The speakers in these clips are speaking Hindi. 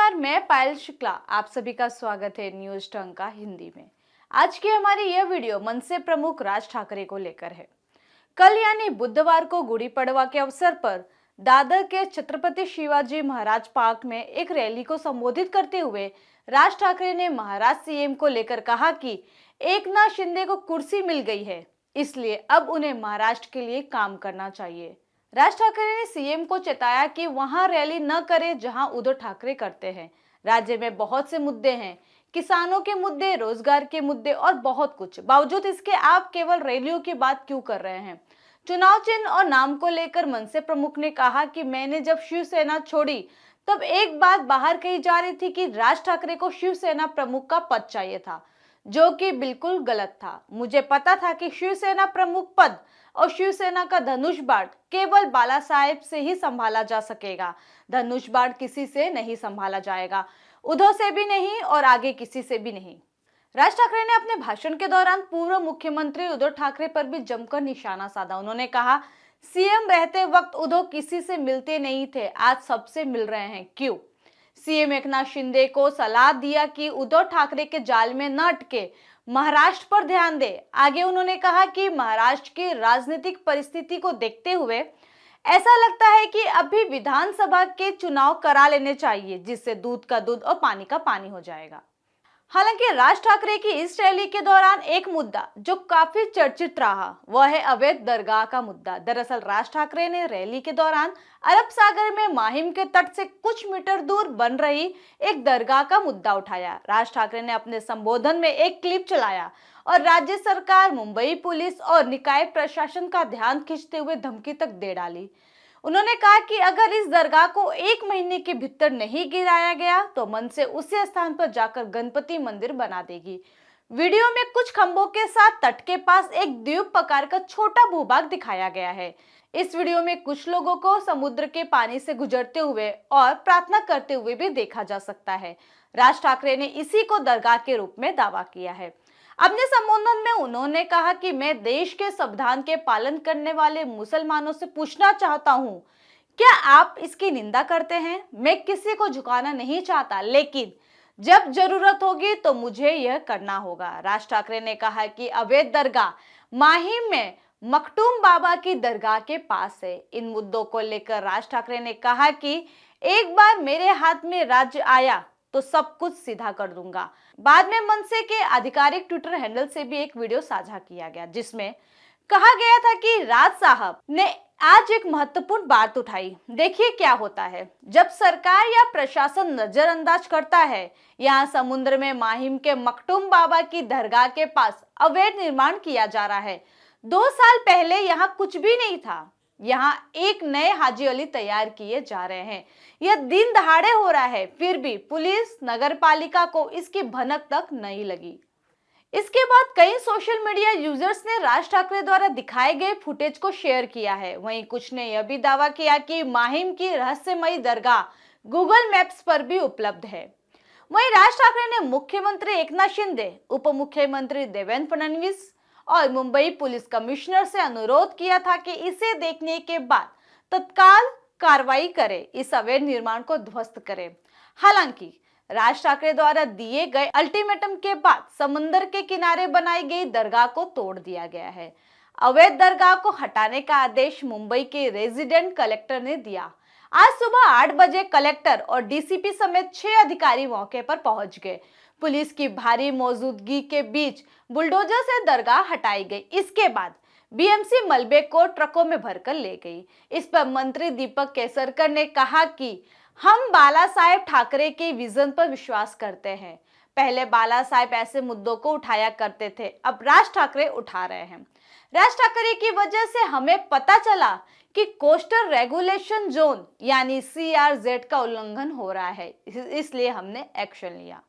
नमस्कार, मैं पायल शुक्ला। आप सभी का स्वागत है न्यूज टंग का हिंदी में। आज की हमारी यह वीडियो मनसे प्रमुख राज ठाकरे को लेकर है। कल यानी बुधवार को गुड़ी पड़वा के अवसर पर दादर के छत्रपति शिवाजी महाराज पार्क में एक रैली को संबोधित करते हुए राज ठाकरे ने महाराष्ट्र सीएम को लेकर कहा कि एकनाथ शिंदे को कुर्सी मिल गई है, इसलिए अब उन्हें महाराष्ट्र के लिए काम करना चाहिए। राज ठाकरे ने सीएम को चेताया कि वहां रैली न करे जहां उद्धव ठाकरे करते हैं। राज्य में बहुत से मुद्दे हैं, किसानों के मुद्दे, रोजगार के मुद्दे और बहुत कुछ। बावजूद इसके आप केवल रैलियों की बात क्यों कर रहे हैं? चुनाव चिन्ह और नाम को लेकर मनसे प्रमुख ने कहा कि मैंने जब शिवसेना छोड़ी तब एक बात बाहर कही जा रही थी कि राज ठाकरे को शिवसेना प्रमुख का पद चाहिए था, जो कि बिल्कुल गलत था। मुझे पता था कि शिवसेना प्रमुख पद और शिवसेना का धनुष बाण केवल बाला साहेब से ही संभाला जा सकेगा। धनुष बाण किसी से नहीं संभाला जाएगा, उद्धव से भी नहीं और आगे किसी से भी नहीं। राज ठाकरे ने अपने भाषण के दौरान पूर्व मुख्यमंत्री उद्धव ठाकरे पर भी जमकर निशाना साधा। उन्होंने कहा, सीएम रहते वक्त उद्धव किसी से मिलते नहीं थे, आज सबसे मिल रहे हैं, क्यों? सीएम एकनाथ शिंदे को सलाह दिया कि उद्धव ठाकरे के जाल में न अटके, महाराष्ट्र पर ध्यान दे। आगे उन्होंने कहा कि महाराष्ट्र की राजनीतिक परिस्थिति को देखते हुए ऐसा लगता है कि अभी विधानसभा के चुनाव करा लेने चाहिए, जिससे दूध का दूध और पानी का पानी हो जाएगा। हालांकि राज ठाकरे की इस रैली के दौरान एक मुद्दा जो काफी चर्चित रहा, वह है अवैध दरगाह का मुद्दा। दरअसल राज ठाकरे ने रैली के दौरान अरब सागर में माहिम के तट से कुछ मीटर दूर बन रही एक दरगाह का मुद्दा उठाया। राज ठाकरे ने अपने संबोधन में एक क्लिप चलाया और राज्य सरकार, मुंबई पुलिस और निकाय प्रशासन का ध्यान खींचते हुए धमकी तक दे डाली। उन्होंने कहा कि अगर इस दरगाह को 1 महीने के भीतर नहीं गिराया गया तो मनसे उसी स्थान पर जाकर गणपति मंदिर बना देगी। वीडियो में कुछ खंभों के साथ तट के पास एक द्वीप प्रकार का छोटा भूभाग दिखाया गया है। इस वीडियो में कुछ लोगों को समुद्र के पानी से गुजरते हुए और प्रार्थना करते हुए भी देखा जा सकता है। राज ठाकरे ने इसी को दरगाह के रूप में दावा किया है। अपने संबोधन में उन्होंने कहा कि मैं देश के संविधान के पालन करने वाले मुसलमानों से पूछना चाहता हूं, क्या आप इसकी निंदा करते हैं? मैं किसी को झुकाना नहीं चाहता, लेकिन जब जरूरत होगी तो मुझे यह करना होगा। राज ठाकरे ने कहा कि अवैध दरगाह माहिम में मखटूम बाबा की दरगाह के पास है। इन मुद्दों को लेकर राज ठाकरे ने कहा कि एक बार मेरे हाथ में राज्य आया तो सब कुछ सीधा कर दूंगा। बाद में मनसे के आधिकारिक ट्विटर हैंडल से भी एक वीडियो साझा किया गया, जिसमें कहा गया था कि राज साहब ने आज एक महत्वपूर्ण बात उठाई। देखिए क्या होता है जब सरकार या प्रशासन नजरअंदाज करता है। यहाँ समुद्र में माहिम के मखटूम बाबा की दरगाह के पास अवैध निर्माण किया जा रहा है। 2 साल पहले यहाँ कुछ भी नहीं था। यहाँ एक नए हाजी अली तैयार किए जा रहे हैं। यह दिन दहाड़े हो रहा है, फिर भी पुलिस, नगर पालिका को इसकी भनक तक नहीं लगी। इसके बाद कई सोशल मीडिया यूजर्स ने राज ठाकरे द्वारा दिखाए गए फुटेज को शेयर किया है। वहीं कुछ ने यह भी दावा किया कि माहिम की रहस्यमयी दरगाह गूगल मैप्स पर भी उपलब्ध है। वहीं राज ठाकरे ने मुख्यमंत्री एकनाथ शिंदे, उप मुख्यमंत्री देवेंद्र फडणवीस और मुंबई पुलिस कमिश्नर से अनुरोध किया था कि इसे देखने के बाद तत्काल कार्रवाई करें, इस अवैध निर्माण को ध्वस्त करें। हालांकि राज ठाकरे द्वारा दिए गए अल्टीमेटम के बाद समंदर के किनारे बनाई गई दरगाह को तोड़ दिया गया है। अवैध दरगाह को हटाने का आदेश मुंबई के रेजिडेंट कलेक्टर ने दिया। आज सुबह 8 बजे कलेक्टर और डीसीपी समेत 6 अधिकारी मौके पर पहुंच गए। पुलिस की भारी मौजूदगी के बीच बुलडोजर से दरगाह हटाई गई। इसके बाद बीएमसी मलबे को ट्रकों में भरकर ले गई। इस पर मंत्री दीपक केसरकर ने कहा कि हम बाला साहेब ठाकरे के विजन पर विश्वास करते हैं। पहले बाला साहेब ऐसे मुद्दों को उठाया करते थे, अब राज ठाकरे उठा रहे हैं। राज ठाकरे की वजह से हमें पता चला कि कोस्टल रेगुलेशन जोन यानी CRZ का उल्लंघन हो रहा है, इसलिए हमने एक्शन लिया।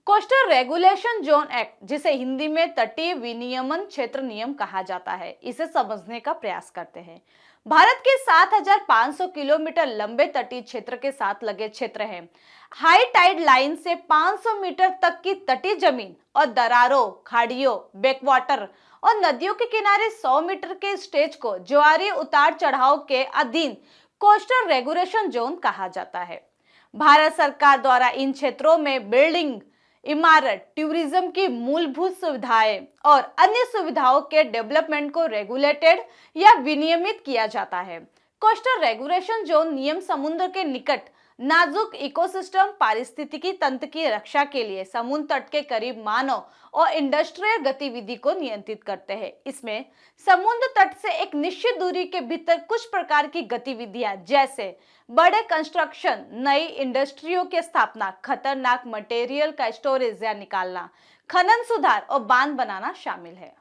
कोस्टल रेगुलेशन जोन एक्ट, जिसे हिंदी में तटीय विनियमन क्षेत्र नियम कहा जाता है, इसे समझने का प्रयास करते हैं। भारत के 7,500 किलोमीटर लंबे तटीय क्षेत्र के साथ लगे क्षेत्र हैं। हाई टाइड लाइन से 500 मीटर तक की तटीय जमीन और दरारों, खाड़ियों, बैकवाटर और नदियों के किनारे 100 मीटर के स्टेज को ज्वारीय उतार चढ़ाव के अधीन कोस्टल रेगुलेशन जोन कहा जाता है। भारत सरकार द्वारा इन क्षेत्रों में बिल्डिंग, इमारत, टूरिज्म की मूलभूत सुविधाएं और अन्य सुविधाओं के डेवलपमेंट को रेगुलेटेड या विनियमित किया जाता है। कोस्टल रेगुलेशन जोन नियम समुद्र के निकट नाजुक इकोसिस्टम पारिस्थितिकी तंत्र की रक्षा के लिए समुद्र तट के करीब मानव और इंडस्ट्रियल गतिविधि को नियंत्रित करते हैं। इसमें समुद्र तट से एक निश्चित दूरी के भीतर कुछ प्रकार की गतिविधियां जैसे बड़े कंस्ट्रक्शन, नई इंडस्ट्रियों की स्थापना, खतरनाक मटेरियल का स्टोरेज या निकालना, खनन सुधार और बांध बनाना शामिल है।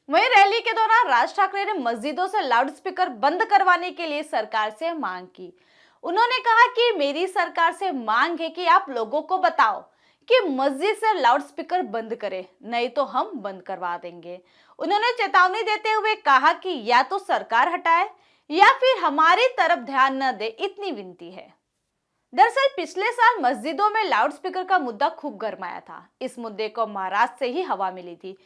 वहीं रैली के दौरान राज ठाकरे ने मस्जिदों से लाउडस्पीकर बंद करवाने के लिए सरकार से मांग की। उन्होंने कहा कि मेरी सरकार से मांग है कि आप लोगों को बताओ कि मस्जिद से लाउडस्पीकर बंद करें, नहीं तो हम बंद करवा देंगे। उन्होंने चेतावनी देते हुए कहा कि या तो सरकार हटाए या फिर हमारी तरफ ध्यान न दे, इतनी विनती है। दरअसल पिछले साल मस्जिदों में लाउडस्पीकर का मुद्दा खूब गरमाया था। इस मुद्दे को महाराष्ट्र से ही हवा मिली थी।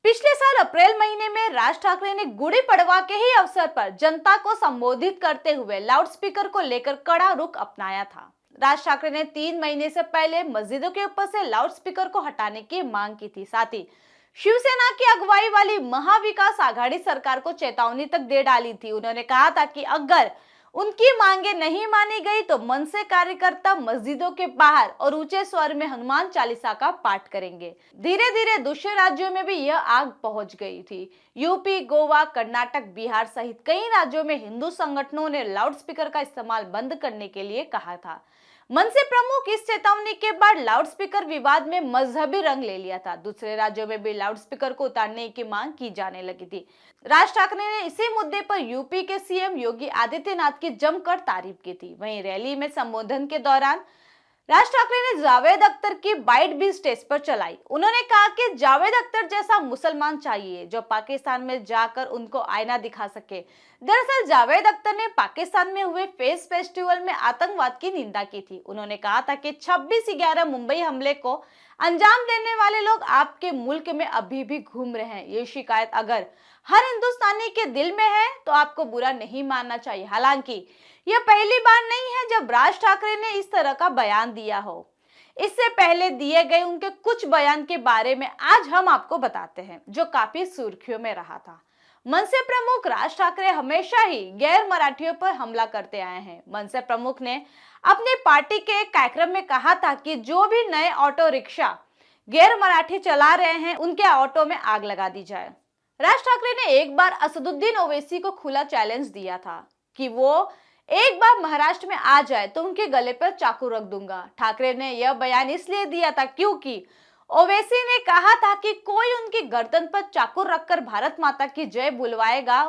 पिछले साल अप्रैल महीने में राज ठाकरे ने गुड़ी पड़वा के ही अवसर पर जनता को संबोधित करते हुए लाउडस्पीकर को लेकर कड़ा रुख अपनाया था। राज ठाकरे ने 3 महीने से पहले मस्जिदों के ऊपर से लाउडस्पीकर को हटाने की मांग की थी। साथ ही शिवसेना की अगुवाई वाली महाविकास आघाड़ी सरकार को चेतावनी तक दे डाली थी। उन्होंने कहा था कि अगर उनकी मांगे नहीं मानी गई तो मनसे कार्यकर्ता मस्जिदों के बाहर और ऊंचे स्वर में हनुमान चालीसा का पाठ करेंगे। धीरे धीरे दूसरे राज्यों में भी यह आग पहुंच गई थी। यूपी, गोवा, कर्नाटक, बिहार सहित कई राज्यों में हिंदू संगठनों ने लाउडस्पीकर का इस्तेमाल बंद करने के लिए कहा था। मनसे प्रमुख इस चेतावनी के बाद लाउडस्पीकर विवाद में मजहबी रंग ले लिया था। दूसरे राज्यों में भी लाउडस्पीकर को उतारने की मांग की जाने लगी थी। राज ठाकरे ने इसी मुद्दे पर यूपी के सीएम योगी आदित्यनाथ की जमकर तारीफ की थी। वहीं रैली में संबोधन के दौरान राज ठाकरे ने जावेद अख्तर की बाइट भी स्टेज पर चलाई। उन्होंने कहा कि जावेद अख्तर जैसा मुसलमान चाहिए जो पाकिस्तान में जाकर उनको आईना दिखा सके। दरअसल जावेद अख्तर ने पाकिस्तान में हुए फेस फेस्टिवल में आतंकवाद की निंदा की थी। उन्होंने कहा था कि 26/11 मुंबई हमले को अंजाम देने वाले लोग आपके मुल्क में अभी भी घूम रहे हैं। ये शिकायत अगर हर हिंदुस्तानी के दिल में है तो आपको बुरा नहीं मानना चाहिए। हालांकि यह पहली बार नहीं है जब राज ठाकरे ने इस तरह का बयान दिया हो। इससे पहले दिए गए उनके कुछ बयान के बारे में आज हम आपको बताते हैं जो काफी सुर्खियों में रहा था। मनसे प्रमुख राज ठाकरे हमेशा ही गैर मराठियों पर हमला करते आए हैं। मनसे प्रमुख ने अपनी पार्टी के एक कार्यक्रम में कहा था कि जो भी नए ऑटो रिक्शा गैर मराठी चला रहे हैं उनके ऑटो में आग लगा दी जाए। राज ठाकरे ने एक बार असदुद्दीन ओवैसी को खुला चैलेंज दिया था कि वो एक बार महाराष्ट्र में आ जाए तो उनके गले पर चाकू रख दूंगा। ठाकरे ने यह बयान इसलिए दिया था क्योंकि ओवैसी ने कहा था कि कोई उनकी गर्दन पर चाकू रखकर भारत माता की जय बुलवाएगा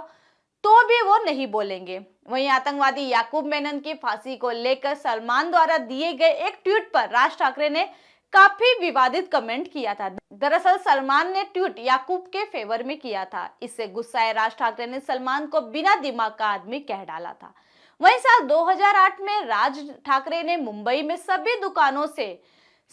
तो भी वो नहीं बोलेंगे। वहीं आतंकवादी याकूब मेनन की फांसी को लेकर सलमान द्वारा दिए गए एक ट्वीट पर राज ठाकरे ने काफी विवादित कमेंट किया था। दरअसल सलमान ने ट्वीट याकूब के फेवर में किया था। इससे गुस्साए राज ठाकरे ने सलमान को बिना दिमाग का आदमी कह डाला था। वहीं साल 2008 में राज ठाकरे ने मुंबई में सभी दुकानों से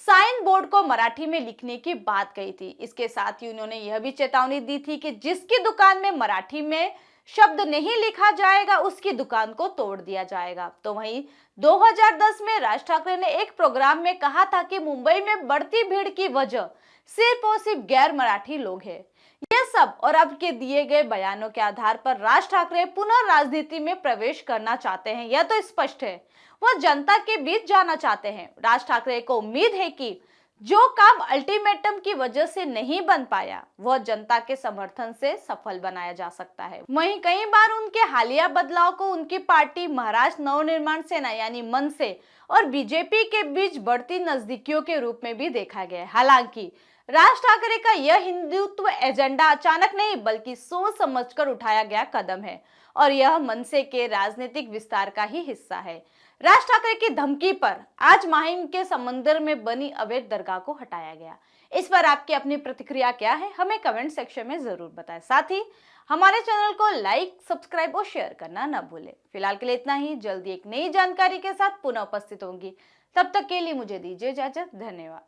साइन बोर्ड को मराठी में लिखने की बात कही थी। इसके साथ ही उन्होंने यह भी चेतावनी दी थी कि जिसकी दुकान में मराठी में शब्द नहीं लिखा जाएगा उसकी दुकान को तोड़ दिया जाएगा। तो वहीं 2010 में राज ठाकरे ने एक प्रोग्राम में कहा था कि मुंबई में बढ़ती भीड़ की वजह सिर्फ और सिर्फ गैर मराठी लोग हैं। यह सब और अब के दिए गए बयानों के आधार पर राज ठाकरे पुनः राजनीति में प्रवेश करना चाहते हैं। यह तो स्पष्ट है, वह जनता के बीच जाना चाहते हैं। राज ठाकरे को उम्मीद है कि जो काम अल्टीमेटम की वजह से नहीं बन पाया वह जनता के समर्थन से सफल बनाया जा सकता है। वहीं कई बार उनके हालिया बदलाव को उनकी पार्टी महाराष्ट्र नवनिर्माण सेना यानी मनसे और बीजेपी के बीच बढ़ती नजदीकियों के रूप में भी देखा गया है। हालांकि राज ठाकरे का यह हिंदुत्व एजेंडा अचानक नहीं बल्कि सोच समझकर उठाया गया कदम है और यह मनसे के राजनीतिक विस्तार का ही हिस्सा है। राज ठाकरे की धमकी पर आज माहिम के समंदर में बनी अवैध दरगाह को हटाया गया। इस पर आपकी अपनी प्रतिक्रिया क्या है, हमें कमेंट सेक्शन में जरूर बताएं। साथ ही हमारे चैनल को लाइक, सब्सक्राइब और शेयर करना न भूलें। फिलहाल के लिए इतना ही। जल्दी एक नई जानकारी के साथ पुनः उपस्थित होंगी। तब तक के लिए मुझे दीजिए इजाजत। धन्यवाद।